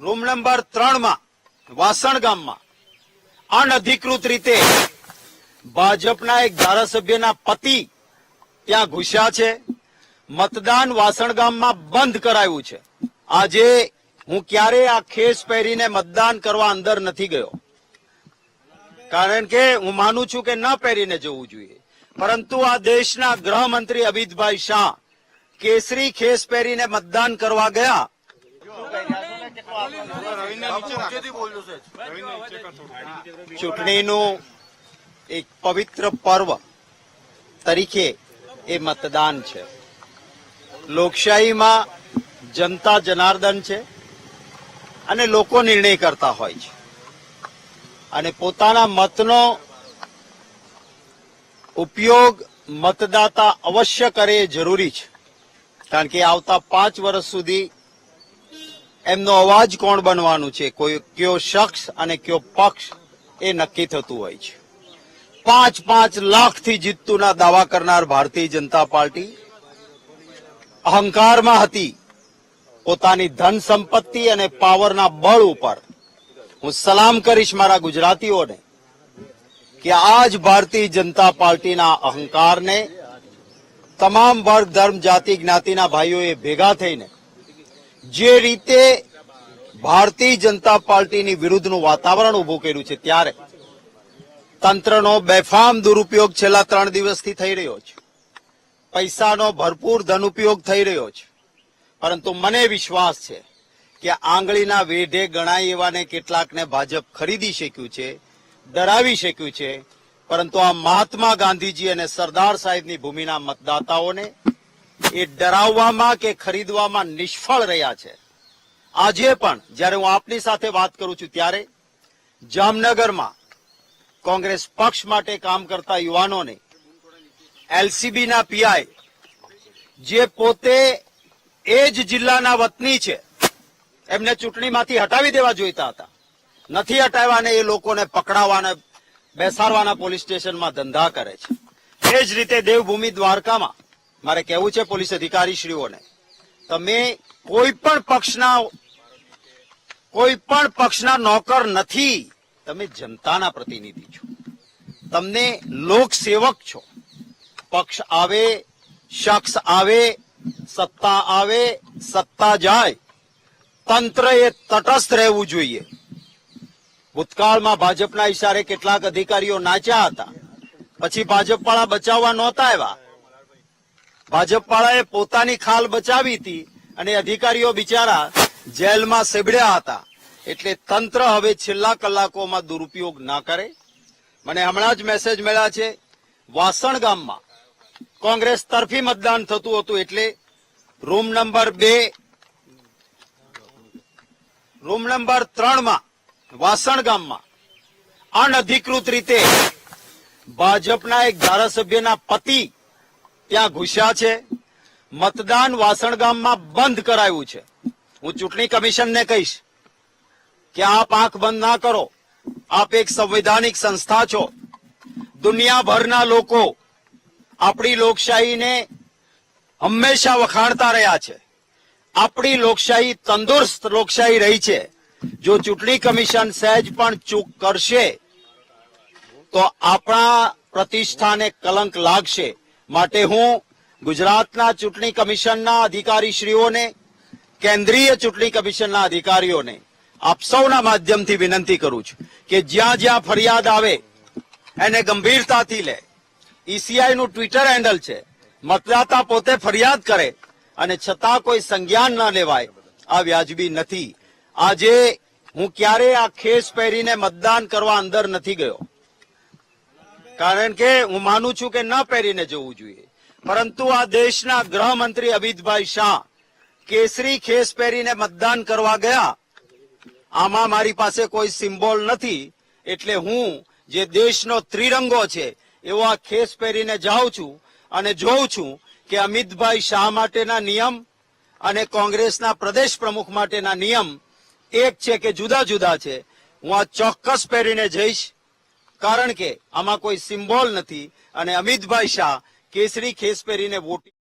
Room number 3 માં વાસણ ગામમાં અનધિકૃત રીતે ભાજપના એક ધારાસભ્યના પતિ ત્યાં ઘૂસ્યા છે. મતદાન વાસણ ગામમાં બંધ કરાયું છે. આજે હું ક્યારેય આ ખેસ પહેરીને મતદાન કરવા અંદર નથી ગયો, કારણ કે હું માનું છું કે ન પહેરીને જવું જોઈએ. પરંતુ આ દેશના ગૃહમંત્રી અમિતભાઈ શાહ કેસરી ખેસ પહેરીને મતદાન કરવા ગયા. ચૂંટણીનું એક પવિત્ર પર્વ તરીકે એ મતદાન છે. લોકશાહીમાં જનતા જનાર્દન છે અને લોકો નિર્ણય કરતા હોય છે, અને પોતાના મતનો ઉપયોગ મતદાતા અવશ્ય કરે એ જરૂરી છે, કારણ કે આવતા 5 વર્ષ સુધી એમનો અવાજ કોણ બનવાનું છે, કયો શખ્સ અને કયો પક્ષ, એ નક્કી થતું હોય છે. 5 લાખથી જીતતુંના દાવા કરનાર ભારતીય જનતા પાર્ટી અહંકારમાં હતી. પોતાની ધન સંપત્તિ અને પાવરના બળ ઉપર હું સલામ કરીશ મારા ગુજરાતીઓને કે આજ ભારતીય જનતા પાર્ટીના અહંકારને તમામ વર્ગ, ધર્મ, જાતિ, જ્ઞાતિના ભાઈઓએ ભેગા થઈને જે રીતે ભારતીય જનતા પાર્ટીની વિરુદ્ધનું વાતાવરણ ઉભું કર્યું છે, ત્યારે તંત્રનો બેફામ દુરુપયોગ છેલ્લા 3 દિવસથી થઈ રહ્યો છે. પૈસાનો ભરપૂર ધનુપયોગ થઈ રહ્યો છે. પરંતુ મને વિશ્વાસ છે કે આંગળીના વેઢે ગણાય એવાને કેટલાકને ભાજપ ખરીદી શક્યું છે, ડરાવી શક્યું છે. પરંતુ આ મહાત્મા ગાંધીજી અને સરદાર સાહેબની ભૂમિના મતદાતાઓને એ ડરાવવામાં કે ખરીદવામાં નિષ્ફળ રહ્યા છે. આજે પણ જ્યારે હું આપની સાથે વાત કરું છું, ત્યારે જામનગરમાં કોંગ્રેસ પક્ષ માટે કામ કરતા યુવાનોને એલસીબીના પીઆઈ, જે પોતે એ જ જિલ્લાના વતની છે, એમને ચૂંટણીમાંથી હટાવી દેવા જોઈતા હતા, નથી હટાવ્યા, અને એ લોકોને પકડાવવાના, બેસાડવાના પોલીસ સ્ટેશનમાં ધંધા કરે છે. એ જ રીતે દેવભૂમિ દ્વારકામાં મારે કહેવું છે પોલીસ અધિકારીશ્રીઓને, તમે કોઈ પણ પક્ષના નોકર નથી. તમે જનતાના પ્રતિનિધિ છો, તમને લોકસેવક છો. પક્ષ આવે, શખ્સ આવે, સત્તા આવે, સત્તા જાય, તંત્ર એ તટસ્થ રહેવું જોઈએ. ભૂતકાળમાં ભાજપના ઇશારે કેટલાક અધિકારીઓ નાચ્યા હતા, પછી ભાજપવાળા બચાવવા નહોતા આવ્યા. ભાજપવાળાએ પોતાની ખાલ બચાવી હતી અને અધિકારીઓ બિચારા જેલમાં સેબડ્યા હતા. એટલે તંત્ર હવે છેલ્લા કલાકોમાં દુરુપયોગ ના કરે. મને હમણાં જ મેસેજ મળ્યા છે, વાસણ ગામમાં કોંગ્રેસ તરફી મતદાન થતું હતું, એટલે રૂમ નંબર 3 માં વાસણ ગામમાં અનધિકૃત રીતે ભાજપના એક ધારાસભ્યના પતિ ત્યાં ઘૂસ્યા છે. મતદાન વાસણ ગામમાં બંધ કરાયું છે. હું ચૂંટણી કમિશનને કહીશ કે આપ આંખ બંધ ના કરો. આપ એક સંવૈધાનિક સંસ્થા છો. દુનિયાભરના લોકો આપણી લોકશાહીને હંમેશા વખાણતા રહ્યા છે. આપણી લોકશાહી તંદુરસ્ત લોકશાહી રહી છે. જો ચૂંટણી કમિશન સહેજ પણ ચૂક કરશે તો આપણા પ્રતિષ્ઠાને કલંક લાગશે. માટે હું ગુજરાતના ચૂંટણી કમિશનના અધિકારીશ્રીઓને, કેન્દ્રીય ચૂંટણી કમિશનના અધિકારીઓને આપ સૌના માધ્યમથી વિનંતી કરું છું કે જ્યાં જ્યાં ફરિયાદ આવે એને ગંભીરતાથી લે. ઈસીઆઈ નું ટ્વિટર હેન્ડલ છે, મતદાતા પોતે ફરિયાદ કરે અને છતાં કોઈ સંજ્ઞાન ન લેવાય, આ વ્યાજબી નથી. આજે હું ક્યારેય આ ખેસ પહેરીને મતદાન કરવા અંદર નથી ગયો, કારણ કે હું માનું છું કે ન પહેરીને જવું જોઈએ. પરંતુ આ દેશના ગૃહમંત્રી અમિતભાઈ શાહ કેસરી ખેસ પહેરીને મતદાન કરવા ગયા. આમાં મારી પાસે કોઈ સિમ્બોલ નથી, એટલે હું જે દેશનો ત્રિરંગો છે એવો આ ખેસ પહેરીને જાઉં છું અને જોઉં છું કે અમિતભાઈ શાહ માટેના નિયમ અને કોંગ્રેસના પ્રદેશ પ્રમુખ માટેના નિયમ એક છે કે જુદા જુદા છે. હું આ ચોક્કસ પહેરીને જઈશ, કારણ કે આમાં કોઈ સિમ્બોલ નથી અને અમિતભાઈ શાહ કેસરી ખેસ પહેરીને વોટિંગ